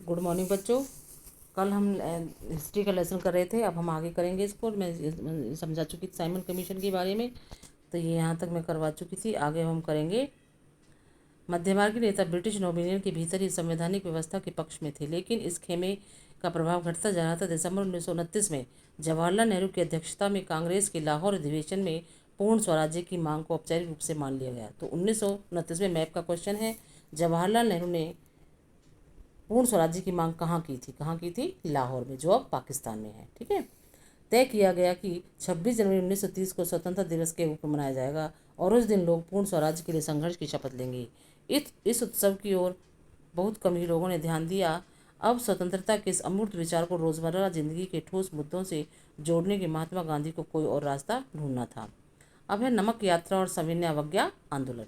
Good morning बच्चों। कल हम हिस्ट्री का लेसन कर रहे थे, अब हम आगे करेंगे इसको। मैं समझा चुकी थी साइमन कमीशन के बारे में, तो ये यहाँ तक मैं करवा चुकी थी। आगे हम करेंगे। मध्यमार्गी नेता ब्रिटिश डोमिनियन के भीतर ही संवैधानिक व्यवस्था के पक्ष में थे, लेकिन इस खेमे का प्रभाव घटता जा रहा था। दिसंबर 1929 में जवाहरलाल नेहरू की अध्यक्षता में कांग्रेस के लाहौर अधिवेशन में पूर्ण स्वराज्य की मांग को औपचारिक रूप से मान लिया गया। तो 1929 में मैप का क्वेश्चन है, जवाहरलाल नेहरू ने पूर्ण स्वराज्य की मांग कहाँ की थी? लाहौर में, जो अब पाकिस्तान में है। ठीक है। तय किया गया कि 26 जनवरी 1930 को स्वतंत्रता दिवस के रूप में मनाया जाएगा और उस दिन लोग पूर्ण स्वराज्य के लिए संघर्ष की शपथ लेंगे। इस उत्सव की ओर बहुत कम ही लोगों ने ध्यान दिया। अब स्वतंत्रता के इस अमूर्त विचार को रोजमर्रा जिंदगी के ठोस मुद्दों से जोड़ने के महात्मा गांधी को कोई और रास्ता ढूंढना था। अब है नमक यात्रा और सविनय अवज्ञा आंदोलन।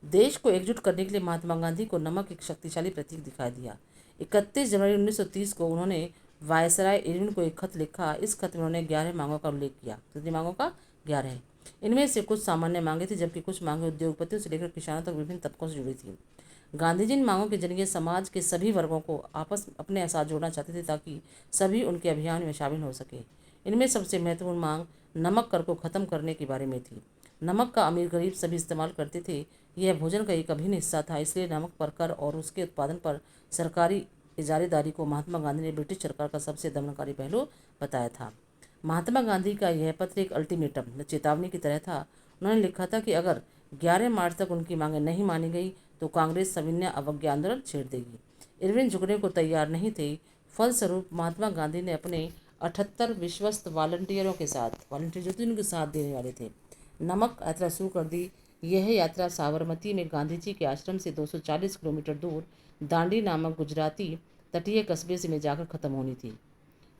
देश को एकजुट करने के लिए महात्मा गांधी को नमक एक शक्तिशाली प्रतीक दिखाई दिया। 31 जनवरी 1930 को उन्होंने वायसराय इरविन को एक खत लिखा। इस खत में उन्होंने 11 मांगों का उल्लेख किया। कितनी मांगों का? 11। इनमें से कुछ सामान्य मांगे थी, जबकि कुछ मांगे उद्योगपतियों से लेकर किसानों तक विभिन्न तबकों से जुड़ी थी। गांधी जी इन मांगों के जरिए समाज के सभी वर्गों को आपस अपने साथ जोड़ना चाहते थे, ताकि सभी उनके अभियान में शामिल हो सके। इनमें सबसे महत्वपूर्ण मांग नमक कर को खत्म करने के बारे में थी। नमक का अमीर गरीब सभी इस्तेमाल करते थे। यह भोजन का एक अभिन्न हिस्सा था, इसलिए नमक पर कर और उसके उत्पादन पर सरकारी इजारेदारी को महात्मा गांधी ने ब्रिटिश सरकार का सबसे दमनकारी पहलू बताया था। महात्मा गांधी का यह पत्र एक अल्टीमेटम, चेतावनी की तरह था। उन्होंने लिखा था कि अगर 11 मार्च तक उनकी मांगें नहीं मानी गई तो कांग्रेस सविनय अवज्ञा आंदोलन छेड़ देगी। इरविन झुकने को तैयार नहीं थे। फलस्वरूप महात्मा गांधी ने अपने 78 विश्वस्त वॉलंटियर जो थे उनके साथ देने वाले थे, नमक यात्रा शुरू कर दी। यह यात्रा साबरमती में गांधी जी के आश्रम से 240 किलोमीटर दूर दांडी नामक गुजराती तटीय कस्बे से में जाकर खत्म होनी थी।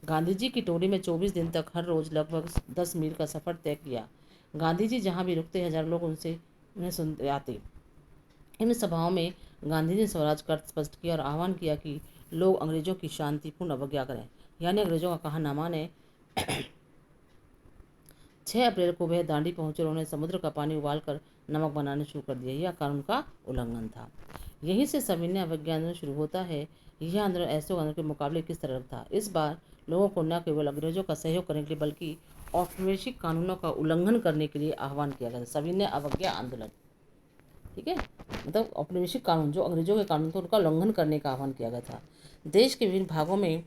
गांधी जी की टोली में 24 दिन तक हर रोज लगभग 10 मील का सफर तय किया। गांधी जी जहाँ भी रुकते, हजारों लोग उन्हें सुनते आते। इन सभाओं में गांधी जी ने स्वराज का अर्थ स्पष्ट किया और आह्वान किया कि लोग अंग्रेजों की शांतिपूर्ण अवज्ञा करें, यानी अंग्रेजों का कहा ना माने। 6 अप्रैल को वह दांडी पहुंचे और उन्होंने समुद्र का पानी उबालकर नमक बनाना शुरू कर दिया। यह कानून का उल्लंघन था। यहीं से सविनय अवज्ञा आंदोलन शुरू होता है। यह आंदोलन ऐसे आंदोलन के मुकाबले किस तरह था? इस बार लोगों को न केवल अंग्रेजों का सहयोग करने के लिए बल्कि औपनिवेशिक कानूनों का उल्लंघन करने के लिए आह्वान किया गया था। सविनय अवज्ञा आंदोलन, ठीक है, मतलब औपनिवेशिक कानून जो अंग्रेजों के कानून थे उनका उल्लंघन करने का आह्वान किया गया था। देश के विभिन्न भागों में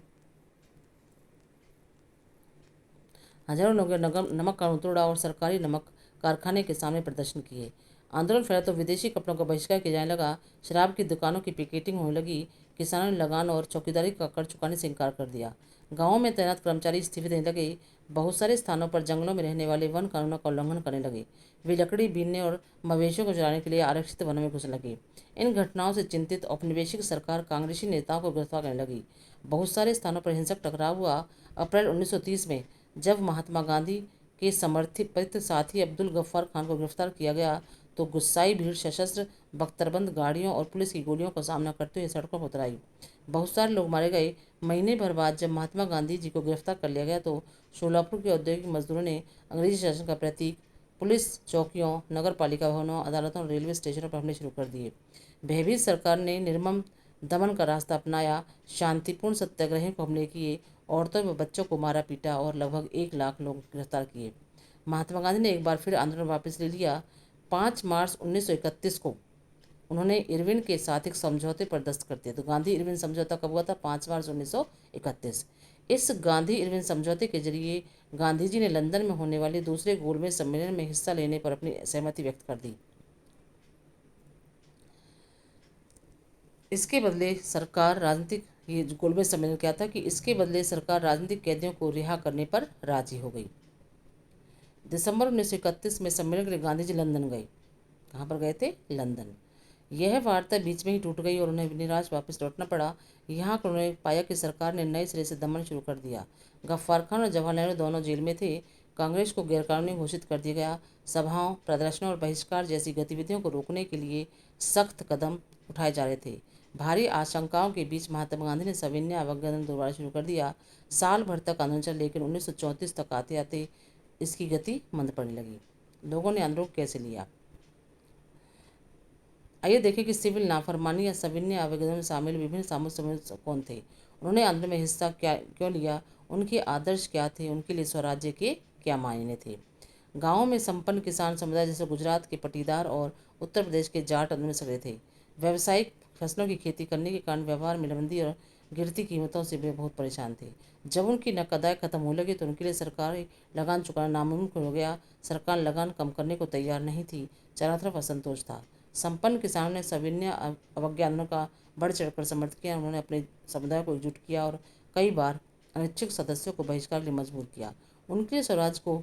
हजारों लोगों ने नमक कानून तोड़ा और सरकारी नमक कारखाने के सामने प्रदर्शन किए। आंदोलन फैला तो विदेशी कपड़ों का बहिष्कार किया जाने लगा। शराब की दुकानों की पिकेटिंग होने लगी। किसानों ने लगान और चौकीदारी का कर चुकाने से इनकार कर दिया। गांवों में तैनात कर्मचारी इस्तीफे देने लगे। बहुत सारे स्थानों पर जंगलों में रहने वाले वन कानूनों का उल्लंघन करने लगे। वे लकड़ी बीनने और मवेशियों को चराने के लिए आरक्षित वनों में घुसने लगे। इन घटनाओं से चिंतित औपनिवेशिक सरकार कांग्रेसी नेताओं को गिरफ्तार करने लगी। बहुत सारे स्थानों पर हिंसक टकराव हुआ। अप्रैल 1930 में जब महात्मा गांधी के समर्थित साथी अब्दुल गफ्फार खान को गिरफ्तार किया गया तो गुस्साई भीड़ सशस्त्र बख्तरबंद गाड़ियों और पुलिस की गोलियों का सामना करते हुए सड़कों पर उतर आई। बहुत सारे लोग मारे गए। महीने भर बाद जब महात्मा गांधी जी को गिरफ्तार कर लिया गया तो शोलापुर के औद्योगिक मजदूरों ने अंग्रेजी शासन का प्रतीक पुलिस चौकियों, नगर पालिका भवनों, अदालतों और रेलवे स्टेशनों पर हमले शुरू कर दिए। भयभीत सरकार ने निर्मम दमन का रास्ता अपनाया। शांतिपूर्ण सत्याग्रह को हमले किए, औरतों व बच्चों को मारा पीटा और लगभग 1 लाख लोग गिरफ्तार किए। महात्मा गांधी ने एक बार फिर आंदोलन वापस ले लिया। 5 मार्च 1931 को उन्होंने इरविन के साथ एक समझौते पर दस्तखत कर दिए। तो गांधी इरविन समझौता कब हुआ था? 5 मार्च 1931। इस गांधी इरविन समझौते के जरिए गांधी जी ने लंदन में होने वाले दूसरे गोलमेज सम्मेलन में हिस्सा लेने पर अपनी सहमति व्यक्त कर दी। इसके बदले सरकार राजनीतिक ये जो गोलमेज सम्मेलन क्या था कि इसके बदले सरकार राजनीतिक कैदियों को रिहा करने पर राजी हो गई। दिसंबर 1931 में सम्मेलन के लिए गांधी जी लंदन गए। कहाँ पर गए थे? लंदन। यह वार्ता बीच में ही टूट गई और उन्हें निराश वापस लौटना पड़ा। यहाँ पर उन्होंने पाया कि सरकार ने नए सिरे से दमन शुरू कर दिया। गफ्फार खान और जवाहरलाल नेहरू दोनों जेल में थे। कांग्रेस को गैरकानूनी घोषित कर दिया गया। सभाओं, प्रदर्शनों और बहिष्कार जैसी गतिविधियों को रोकने के लिए सख्त कदम उठाए जा रहे थे। भारी आशंकाओं के बीच महात्मा गांधी ने सविनय अवज्ञा आंदोलन दोबारा शुरू कर दिया। साल भर तक आंदोलन चला, लेकिन 1934 तक आते आते इसकी गति मंद पड़ने लगी। लोगों ने आंदोलन कैसे लिया? आइए देखें कि सिविल नाफरमानी या सविनय आवेदन में शामिल विभिन्न सामूहिक समूह कौन थे, उन्होंने आंदोलन में हिस्सा क्यों लिया, उनके आदर्श क्या थे, उनके लिए स्वराज्य के क्या मायने थे। गाँवों में संपन्न किसान समुदाय जैसे गुजरात के पटीदार और उत्तर प्रदेश के जाट आंदोलन में सक्रिय थे। व्यावसायिक फसलों की खेती करने के कारण व्यवहार में मंदी और गिरती कीमतों से वे बहुत परेशान थे। जब उनकी नकदाई खत्म होने लगी तो उनके लिए सरकारी लगान चुकाना नामुमकिन हो गया। सरकार लगान कम करने को तैयार नहीं थी। चारों तरफ असंतोष था। संपन्न किसानों ने सविनय अवज्ञा आंदोलन का बढ़ चढ़कर समर्थन किया। उन्होंने अपने समुदाय को एकजुट किया और कई बार अनिच्छुक सदस्यों को बहिष्कार के लिए मजबूर किया। उनके स्वराज को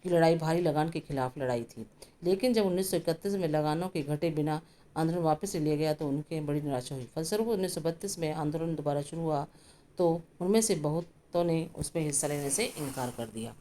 की लड़ाई भारी लगान के खिलाफ लड़ाई थी। लेकिन जब 1931 में लगानों के घटे बिना आंदोलन वापस ले लिया गया तो उनके बड़ी निराशा हुई। फलस्वरूप 1932 में आंदोलन दोबारा शुरू हुआ तो उनमें से बहुतों ने उसमें हिस्सा लेने से इनकार कर दिया।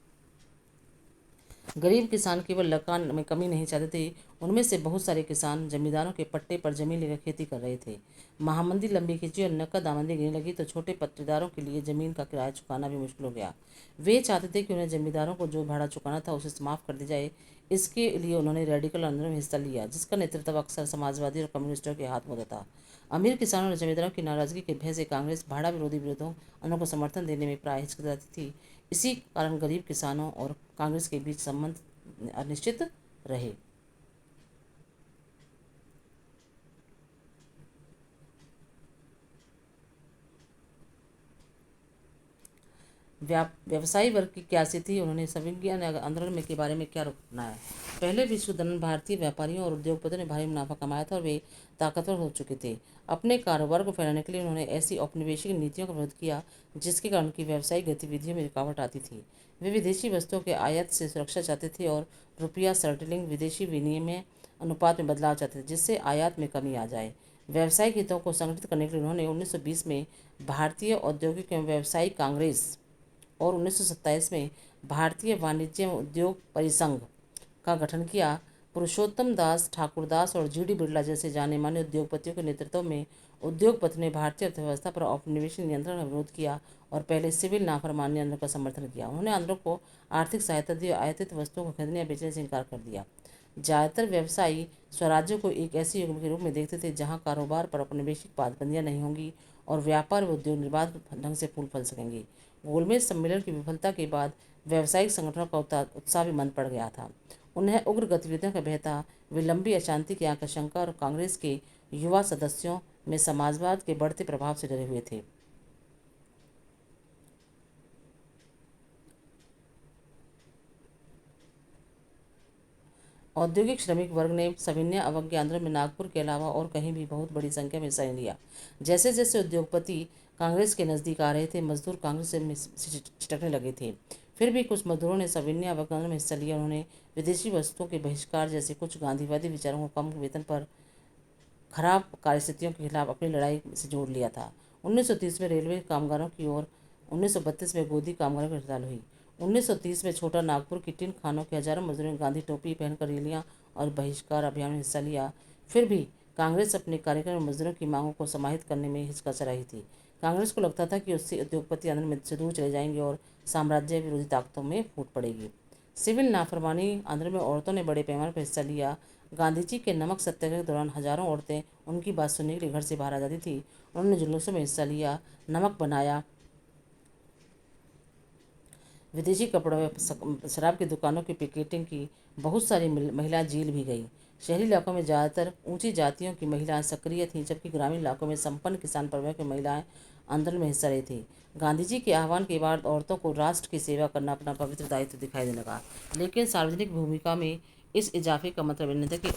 गरीब किसान केवल लगान में कमी नहीं चाहते थे, उनमें से बहुत सारे किसान जमींदारों के पट्टे पर जमीन लेकर खेती कर रहे थे। महामंदी लंबी खिंची और नकद आमदनी गिरने लगी तो छोटे पट्टेदारों के लिए जमीन का किराया चुकाना भी मुश्किल हो गया। वे चाहते थे कि उन्हें जमींदारों को जो भाड़ा चुकाना था उसे माफ़ कर दिया जाए। इसके लिए उन्होंने रेडिकल आंदोलन में हिस्सा लिया जिसका नेतृत्व अक्सर समाजवादी और कम्युनिस्टों के हाथ में होता था। अमीर किसानों और जमींदारों की नाराजगी के भय से कांग्रेस भाड़ा विरोधी विरोधों आंदोलन को समर्थन देने में प्राय हिचकिचाती थी। इसी कारण गरीब किसानों और कांग्रेस के बीच संबंध अनिश्चित रहे। व्यवसायी वर्ग की क्या स्थिति, उन्होंने संविज्ञान आंदोलन में के बारे में क्या रखना है। पहले विश्व दौरान भारतीय व्यापारियों और उद्योगपतियों ने भारी मुनाफा कमाया था और वे ताकतवर हो चुके थे। अपने कारोबार को फैलाने के लिए उन्होंने ऐसी औपनिवेशिक नीतियों का विरोध किया जिसके कारण उनकी व्यावसायिक गतिविधियों में रुकावट आती थी। वे विदेशी वस्तुओं के आयात से सुरक्षा चाहते थे और रुपया सर्टलिंग विदेशी विनिमय अनुपात में बदलाव चाहते थे जिससे आयात में कमी आ जाए। व्यावसायिक हितों को संगठित करने के लिए उन्होंने 1920 में भारतीय औद्योगिक एवं व्यावसायिक कांग्रेस और 1927 में भारतीय वाणिज्य एवं उद्योग परिसंघ का गठन किया। पुरुषोत्तम दास ठाकुरदास और जीडी बिरला जैसे जाने माने उद्योगपतियों के नेतृत्व में उद्योगपति ने भारतीय अर्थव्यवस्था पर औपनिवेशिक नियंत्रण का विरोध किया और पहले सिविल नाफरमानी आंदोलन का समर्थन किया। उन्होंने आंदोलन को आर्थिक सहायता दी और आयातित वस्तुओं को खरीदने या बेचने से इनकार कर दिया। ज़्यादातर व्यवसायी स्वराज्य को एक ऐसे युग के रूप में देखते थे जहां कारोबार पर औपनिवेशिक पाबंदियां नहीं होंगी और व्यापार व उद्योग निर्बाध ढंग से फूल फल सकेंगे। गोलमेज सम्मेलन की विफलता के बाद व्यावसायिक संगठनों का उत्साह भी मंद पड़ गया था। उन्हें उग्र गतिविधियों का भय था। वे लंबी अशांति की आशंका और कांग्रेस के युवा सदस्यों में समाजवाद के बढ़ते प्रभाव से डरे हुए थे। औद्योगिक श्रमिक वर्ग ने सविनय अवज्ञा आंदोलन में नागपुर के अलावा और कहीं भी बहुत बड़ी संख्या में हिस्सा लिया। जैसे जैसे उद्योगपति कांग्रेस के नज़दीक आ रहे थे मजदूर कांग्रेस से छिटकने लगे थे। फिर भी कुछ मजदूरों ने सविनय अवज्ञा आंदोलन में हिस्सा लिया। उन्होंने विदेशी वस्तुओं के बहिष्कार जैसे कुछ गांधीवादी विचारों को कम वेतन पर खराब कार्यस्थितियों के खिलाफ अपनी लड़ाई से जोड़ लिया था। 1930 में रेलवे कामगारों की ओर 1932 में गोदी कामगारों की हड़ताल हुई। 1930 में छोटा नागपुर की टिन खानों के हजारों मजदूरों ने गांधी टोपी पहनकर रैलियां और बहिष्कार अभियान में हिस्सा लिया। फिर भी कांग्रेस अपने कार्यक्रम में मजदूरों की मांगों को समाहित करने में हिचकिचा रही थी। कांग्रेस को लगता था कि उससे उद्योगपति आंदोलन में से दूर चले जाएंगे और साम्राज्य विरोधी ताकतों में फूट पड़ेगी। सिविल नाफरमानी आंदोलन में औरतों ने बड़े पैमाने पर हिस्सा लिया। गांधी जी के नमक सत्याग्रह के दौरान हजारों औरतें उनकी बात सुनने के लिए घर से बाहर आ जाती थी। उन्होंने जुलूसों में हिस्सा लिया, नमक बनाया, विदेशी कपड़ों में शराब की दुकानों की पिकेटिंग की। बहुत सारी महिलाएं जेल भी गई। शहरी इलाकों में ज़्यादातर ऊंची जातियों की महिलाएं सक्रिय थीं जबकि ग्रामीण इलाकों में संपन्न किसान परिवार की महिलाएं आंदोलन में हिस्सा रही थी। गांधी जी के आह्वान के बाद औरतों को राष्ट्र की सेवा करना अपना पवित्र दायित्व दिखाई देने लगा। लेकिन सार्वजनिक भूमिका में इस इजाफे का मतलब ये नहीं था कि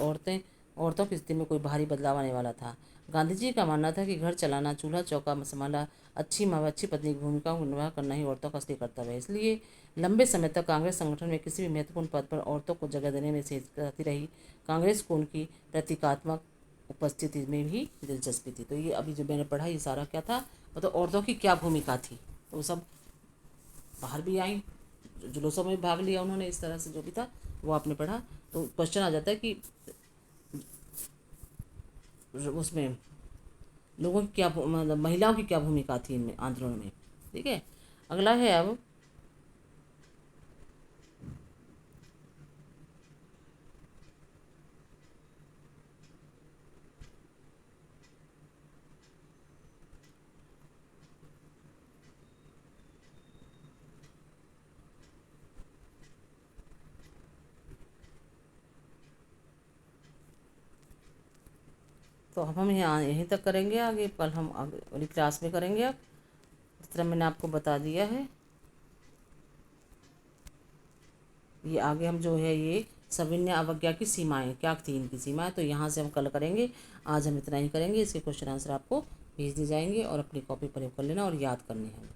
औरतों की स्थिति में कोई भारी बदलाव आने वाला था। गांधी जी का मानना था कि घर चलाना, चूल्हा चौका संभालना, अच्छी माँ व अच्छी पत्नी की भूमिका को निर्वाह करना ही औरतों का असली कर्तव्य है। इसलिए लंबे समय तक कांग्रेस संगठन में किसी भी महत्वपूर्ण पद पर औरतों को जगह देने में से हिचकिचाती रही। कांग्रेस को उनकी प्रतीकात्मक उपस्थिति में भी दिलचस्पी थी। तो ये अभी जो मैंने पढ़ा ये सारा क्या था, मतलब औरतों की क्या भूमिका थी। तो वो सब बाहर भी आई, जुलूसों में भाग लिया उन्होंने, इस तरह से जो भी था वो आपने पढ़ा। तो क्वेश्चन आ जाता है कि उसमें लोगों की क्या मतलब महिलाओं की क्या भूमिका थी इनमें आंदोलन में। ठीक है, अगला है अब तो अब हम यहाँ यहीं तक करेंगे, आगे कल हम आगे वाली क्लास में करेंगे। अब जिस तरह मैंने आपको बता दिया है, ये आगे हम जो है ये सविनय अवज्ञा की सीमाएं क्या थी, इनकी सीमाएं, तो यहाँ से हम कल करेंगे। आज हम इतना ही करेंगे। इसके क्वेश्चन आंसर आपको भेज दिए जाएंगे और अपनी कॉपी प्रयोग कर लेना और याद करने हैं।